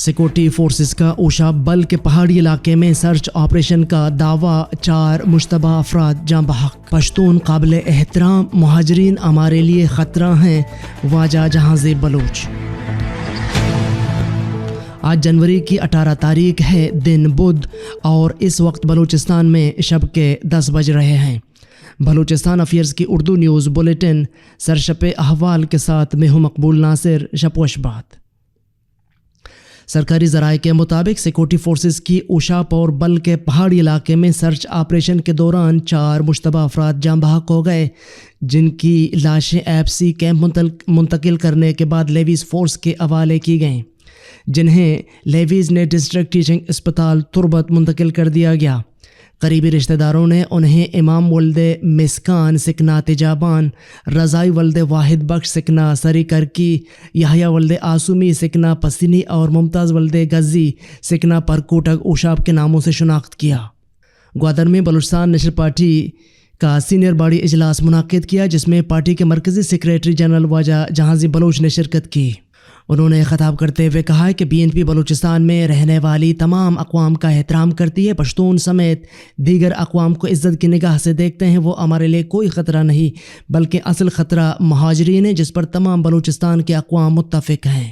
Security forces کا اوشا بل کے پہاڑی علاقے میں سرچ آپریشن کا دعویٰ، 4 مشتبہ افراد جاں بحق۔ پشتون قابل احترام مہاجرین ہمارے لیے خطرہ ہیں، واجہ جہاز بلوچ۔ آج جنوری کی 18 تاریخ ہے، دن بدھ، اور اس وقت بلوچستان میں شب کے 10 بج رہے ہیں۔ بلوچستان افیئرز کی اردو نیوز بلیٹن سرشپ احوال کے ساتھ میں ہوں مقبول ناصر۔ شب و شبات۔ سرکاری ذرائع کے مطابق سیکورٹی فورسز کی اوشاپ اور بل کے پہاڑی علاقے میں سرچ آپریشن کے دوران 4 مشتبہ افراد جاں بحق ہو گئے، جن کی لاشیں ایپ سی کیمپ منتقل کرنے کے بعد لیویز فورس کے حوالے کی گئیں، جنہیں لیویز نے ڈسٹرکٹ ٹیچنگ اسپتال تربت منتقل کر دیا گیا۔ قریبی رشتہ داروں نے انہیں امام ولد مسکان سکنا تجابان، رضائی ولد واحد بخش سکنا سری کرکی، یحییٰ ولد آسومی سکنا پسینی اور ممتاز ولد غزی سکنا پرکوٹک اوشاپ کے ناموں سے شناخت کیا۔ گوادر میں بلوچستان نیشنل پارٹی کا سینئر باڈی اجلاس منعقد کیا، جس میں پارٹی کے مرکزی سیکریٹری جنرل واجہ جہازی بلوچ نے شرکت کی۔ انہوں نے خطاب کرتے ہوئے کہا کہ BNP بلوچستان میں رہنے والی تمام اقوام کا احترام کرتی ہے، پشتون سمیت دیگر اقوام کو عزت کی نگاہ سے دیکھتے ہیں۔ وہ ہمارے لیے کوئی خطرہ نہیں، بلکہ اصل خطرہ مہاجرین ہے، جس پر تمام بلوچستان کے اقوام متفق ہیں۔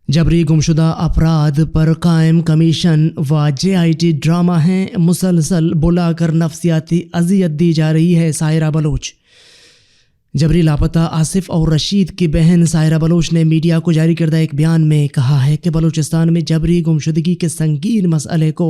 جبری گمشدہ افراد پر قائم کمیشن و JIT ڈرامہ ہیں، مسلسل بلا کر نفسیاتی اذیت دی جا رہی ہے۔ سائرہ بلوچ۔ جبری لاپتہ آصف اور رشید کی بہن سائرہ بلوچ نے میڈیا کو جاری کردہ ایک بیان میں کہا ہے کہ بلوچستان میں جبری گمشدگی کے سنگین مسئلے کو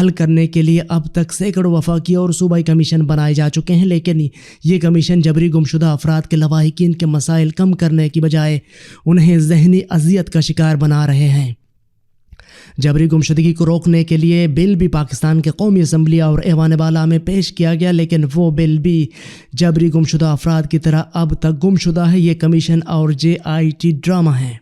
حل کرنے کے لیے اب تک سینکڑوں وفاقی اور صوبائی کمیشن بنائے جا چکے ہیں، لیکن یہ کمیشن جبری گمشدہ افراد کے لواحقین کے مسائل کم کرنے کی بجائے انہیں ذہنی اذیت کا شکار بنا رہے ہیں۔ جبری گمشدگی کو روکنے کے لیے بل بھی پاکستان کے قومی اسمبلی اور ایوان بالا میں پیش کیا گیا، لیکن وہ بل بھی جبری گمشدہ افراد کی طرح اب تک گمشدہ ہے۔ یہ کمیشن اور JIT ڈرامہ ہے۔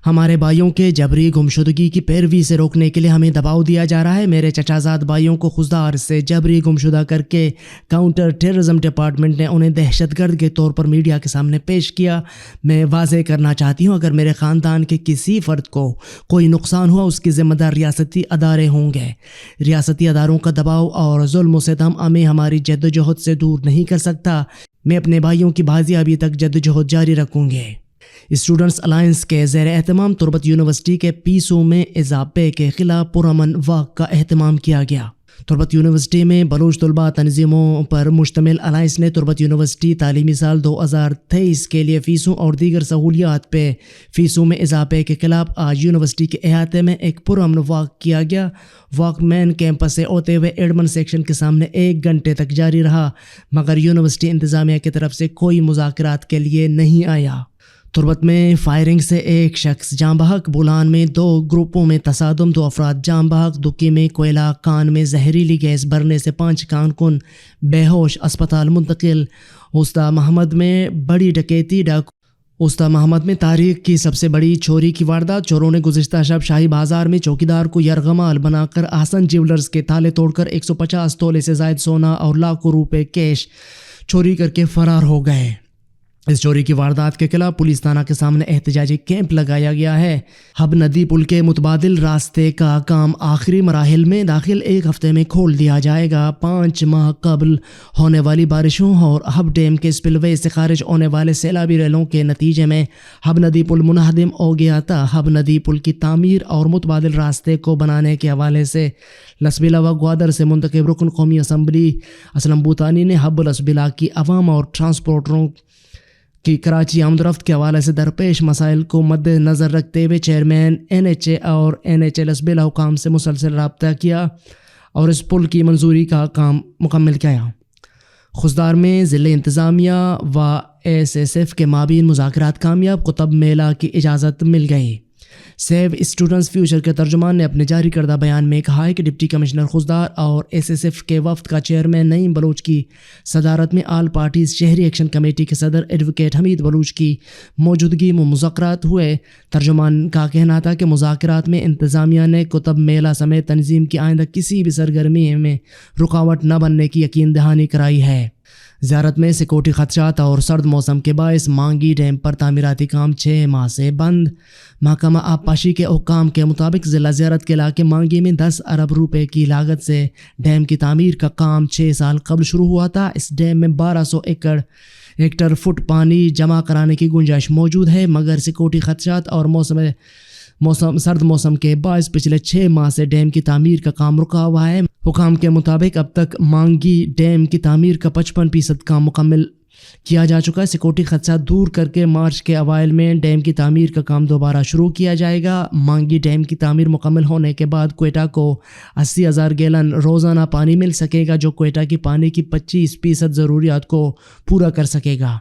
ہمارے بھائیوں کے جبری گمشدگی کی پیروی سے روکنے کے لیے ہمیں دباؤ دیا جا رہا ہے۔ میرے چچا زاد بھائیوں کو خضدار سے جبری گمشدہ کر کے کاؤنٹر ٹیررزم ڈپارٹمنٹ نے انہیں دہشت گرد کے طور پر میڈیا کے سامنے پیش کیا۔ میں واضح کرنا چاہتی ہوں، اگر میرے خاندان کے کسی فرد کو کوئی نقصان ہوا، اس کی ذمہ دار ریاستی ادارے ہوں گے۔ ریاستی اداروں کا دباؤ اور ظلم و ستم ہمیں ہماری جدوجہد سے دور نہیں کر سکتا۔ میں اپنے بھائیوں کی بازیابی تک جدوجہد جاری رکھوں گے۔ اسٹوڈنٹس الائنس کے زیر اہتمام تربت یونیورسٹی کے فیسوں میں اضافے کے خلاف پرامن واک کا اہتمام کیا گیا۔ تربت یونیورسٹی میں بلوچ طلباء تنظیموں پر مشتمل الائنس نے تربت یونیورسٹی تعلیمی سال 2023 کے لیے فیسوں اور دیگر سہولیات پہ فیسوں میں اضافے کے خلاف آج یونیورسٹی کے احاطے میں ایک پرامن واک کیا گیا۔ واک مین کیمپس سے ہوتے ہوئے ایڈمن سیکشن کے سامنے 1 گھنٹے تک جاری رہا، مگر یونیورسٹی انتظامیہ کی طرف سے کوئی مذاکرات کے لیے نہیں آیا۔ تربت میں فائرنگ سے 1 شخص جاں بحق، بولان میں 2 گروپوں میں تصادم، 2 افراد جاں بحق، دکی میں کوئلہ کان میں زہریلی گیس بھرنے سے 5 کارکن بے ہوش، اسپتال منتقل۔ وسطی محمد میں بڑی ڈکیتی، وسطی محمد میں تاریخ کی سب سے بڑی چوری کی واردات۔ چوروں نے گزشتہ شب شاہی بازار میں چوکیدار کو یرغمال بنا کر احسن جیولرز کے تالے توڑ کر 150 تولے سے زائد سونا اور لاکھوں روپے کیش چوری کر کے فرار ہو گئے۔ اس چوری کی واردات کے خلاف پولیس تھانہ کے سامنے احتجاجی کیمپ لگایا گیا ہے۔ حب ندی پل کے متبادل راستے کا کام آخری مراحل میں داخل 1 ہفتے میں کھول دیا جائے گا۔ 5 ماہ قبل ہونے والی بارشوں اور حب ڈیم کے سپل وے سے خارج ہونے والے سیلابی ریلوں کے نتیجے میں حب ندی پل منہدم ہو گیا تھا۔ حب ندی پل کی تعمیر اور متبادل راستے کو بنانے کے حوالے سے لسبیلا و گوادر سے منتخب رکن قومی اسمبلی اسلم بوتانی نے حب لسبیلا کی عوام اور ٹرانسپورٹروں کی کراچی آمد و رفت کے حوالے سے درپیش مسائل کو مد نظر رکھتے ہوئے چیئرمین NHA اور NHA لسبیلا حکام سے مسلسل رابطہ کیا اور اس پل کی منظوری کا کام مکمل کیا۔ خضدار میں ضلع انتظامیہ و SSF کے مابین مذاکرات کامیاب، کتب میلہ کی اجازت مل گئی۔ سیو اسٹوڈنٹس فیوچر کے ترجمان نے اپنے جاری کردہ بیان میں کہا ہے کہ ڈپٹی کمشنر خضدار اور SSF کے وفد کا چیئرمین نعیم بلوچ کی صدارت میں آل پارٹیز شہری ایکشن کمیٹی کے صدر ایڈوکیٹ حمید بلوچ کی موجودگی میں مذاکرات ہوئے۔ ترجمان کا کہنا تھا کہ مذاکرات میں انتظامیہ نے کتب میلہ سمیت تنظیم کی آئندہ کسی بھی سرگرمی میں رکاوٹ نہ بننے کی یقین دہانی کرائی ہے۔ زیارت میں سیکورٹی خدشات اور سرد موسم کے باعث مانگی ڈیم پر تعمیراتی کام 6 ماہ سے بند۔ محکمہ آبپاشی کے حکام کے مطابق ضلع زیارت کے علاقے مانگی میں 10 ارب روپے کی لاگت سے ڈیم کی تعمیر کا کام 6 سال قبل شروع ہوا تھا۔ اس ڈیم میں 1200 ہیکٹر فٹ پانی جمع کرانے کی گنجائش موجود ہے، مگر سیکورٹی خدشات اور سرد موسم کے باعث پچھلے 6 ماہ سے ڈیم کی تعمیر کا کام رکا ہوا ہے۔ حکام کے مطابق اب تک مانگی ڈیم کی تعمیر کا 55% کام مکمل کیا جا چکا ہے۔ سیکورٹی خدشات دور کر کے مارچ کے اوائل میں ڈیم کی تعمیر کا کام دوبارہ شروع کیا جائے گا۔ مانگی ڈیم کی تعمیر مکمل ہونے کے بعد کوئٹہ کو 80,000 گیلن روزانہ پانی مل سکے گا، جو کوئٹہ کی پانی کی 25% ضروریات کو پورا کر سکے گا۔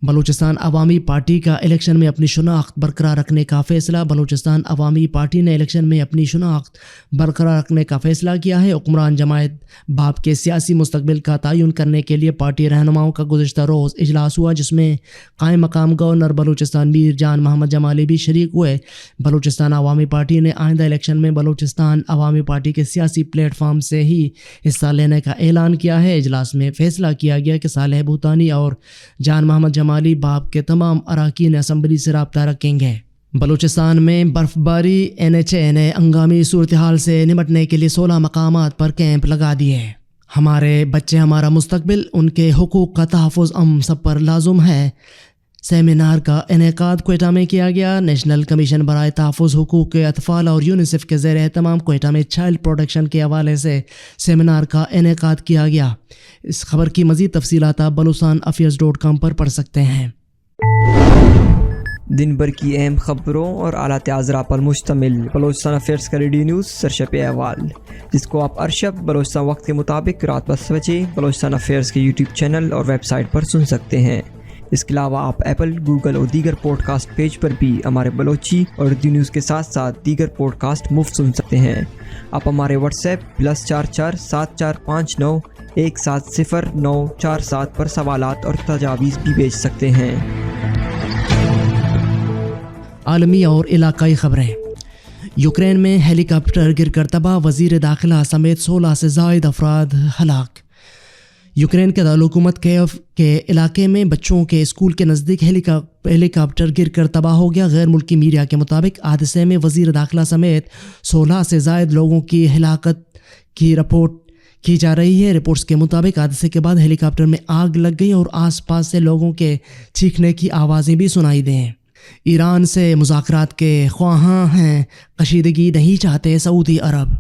بلوچستان عوامی پارٹی کا الیکشن میں اپنی شناخت برقرار رکھنے کا فیصلہ۔ بلوچستان عوامی پارٹی نے الیکشن میں اپنی شناخت برقرار رکھنے کا فیصلہ کیا ہے۔ حکمران جماعت باب کے سیاسی مستقبل کا تعین کرنے کے لیے پارٹی رہنماؤں کا گزشتہ روز اجلاس ہوا، جس میں قائم مقام گورنر بلوچستان میر جان محمد جمالی بھی شریک ہوئے۔ بلوچستان عوامی پارٹی نے آئندہ الیکشن میں بلوچستان عوامی پارٹی کے سیاسی پلیٹ فارم سے ہی حصہ لینے کا اعلان کیا ہے۔ اجلاس میں فیصلہ کیا گیا کہ صالح بھوتانی اور جان محمد جمالی باب کے تمام اراکین اسمبلی سے رابطہ رکھیں گے۔ بلوچستان میں برف باری NHA نے ہنگامی صورتحال سے نمٹنے کے لیے 16 مقامات پر کیمپ لگا دیے۔ ہمارے بچے ہمارا مستقبل، ان کے حقوق کا تحفظ ہم سب پر لازم ہے۔ سیمینار کا انعقاد کوئٹہ میں کیا گیا۔ نیشنل کمیشن برائے تحفظ حقوق اطفال اور یونیسیف کے زیر اہتمام کوئٹہ میں چائلڈ پروٹیکشن کے حوالے سے سیمینار کا انعقاد کیا گیا۔ اس خبر کی مزید تفصیلات آپ بلوچستانافیئرز.com پر پڑھ سکتے ہیں۔ دن بھر کی اہم خبروں اور اعلیٰ اجرا پر مشتمل بلوچستان افیئرز کا ریڈیو نیوز سرشپ احوال، جس کو آپ ارشب بلوچستان وقت کے مطابق رات 10 بجے بلوچستان افیئرز کے یوٹیوب چینل اور ویب سائٹ پر سن سکتے ہیں۔ اس کے علاوہ آپ ایپل، گوگل اور دیگر پوڈ کاسٹ پیج پر بھی ہمارے بلوچی اور اردو نیوز کے ساتھ ساتھ دیگر پوڈ کاسٹ مفت سن سکتے ہیں۔ آپ ہمارے واٹس ایپ +44 7459 170 پر سوالات اور تجاویز بھی بھیج سکتے ہیں۔ عالمی اور علاقائی خبریں۔ یوکرین میں ہیلی کاپٹر گر کر تباہ، وزیر داخلہ سمیت 16 سے زائد افراد ہلاک۔ یوکرین کے دارالحکومت کیف کے علاقے میں بچوں کے اسکول کے نزدیک ہیلی کاپٹر گر کر تباہ ہو گیا۔ غیر ملکی میڈیا کے مطابق حادثے میں وزیر داخلہ سمیت 16 سے زائد لوگوں کی ہلاکت کی رپورٹ کی جا رہی ہے۔ رپورٹس کے مطابق حادثے کے بعد ہیلی کاپٹر میں آگ لگ گئی اور آس پاس سے لوگوں کے چیخنے کی آوازیں بھی سنائی دیں۔ ایران سے مذاکرات کے خواہاں ہیں، کشیدگی نہیں چاہتے سعودی عرب۔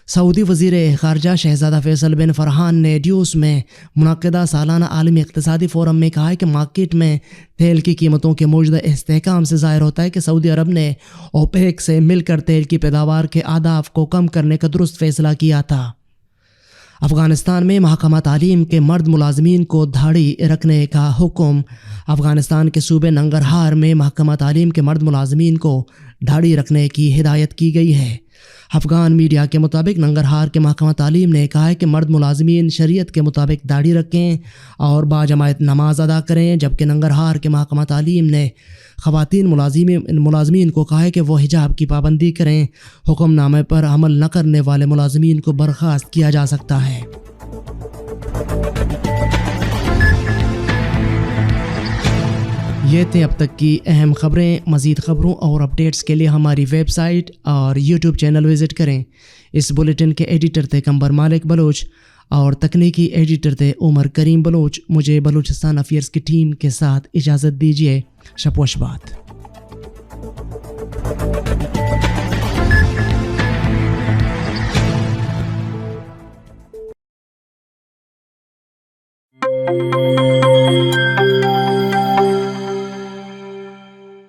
سعودی وزیر خارجہ شہزادہ فیصل بن فرحان نے ڈیوس میں منعقدہ سالانہ عالمی اقتصادی فورم میں کہا ہے کہ مارکیٹ میں تیل کی قیمتوں کے موجودہ استحکام سے ظاہر ہوتا ہے کہ سعودی عرب نے اوپیک سے مل کر تیل کی پیداوار کے اہداف کو کم کرنے کا درست فیصلہ کیا تھا۔ افغانستان میں محکمہ تعلیم کے مرد ملازمین کو دھاڑی رکھنے کا حکم۔ افغانستان کے صوبے ننگرہار میں محکمہ تعلیم کے مرد ملازمین کو دھاڑی رکھنے کی ہدایت کی گئی ہے۔ افغان میڈیا کے مطابق ننگرہار کے محکمہ تعلیم نے کہا ہے کہ مرد ملازمین شریعت کے مطابق داڑھی رکھیں اور باجماعت نماز ادا کریں، جبکہ ننگرہار کے محکمہ تعلیم نے خواتین ملازمین کو کہا ہے کہ وہ حجاب کی پابندی کریں۔ حکم نامے پر عمل نہ کرنے والے ملازمین کو برخاست کیا جا سکتا ہے۔ یہ تھے اب تک کی اہم خبریں۔ مزید خبروں اور اپڈیٹس کے لیے ہماری ویب سائٹ اور یوٹیوب چینل وزٹ کریں۔ اس بلیٹن کے ایڈیٹر تھے قمبر مالک بلوچ اور تکنیکی ایڈیٹر تھے عمر کریم بلوچ۔ مجھے بلوچستان افیئرز کی ٹیم کے ساتھ اجازت دیجیے۔ شب و شبات۔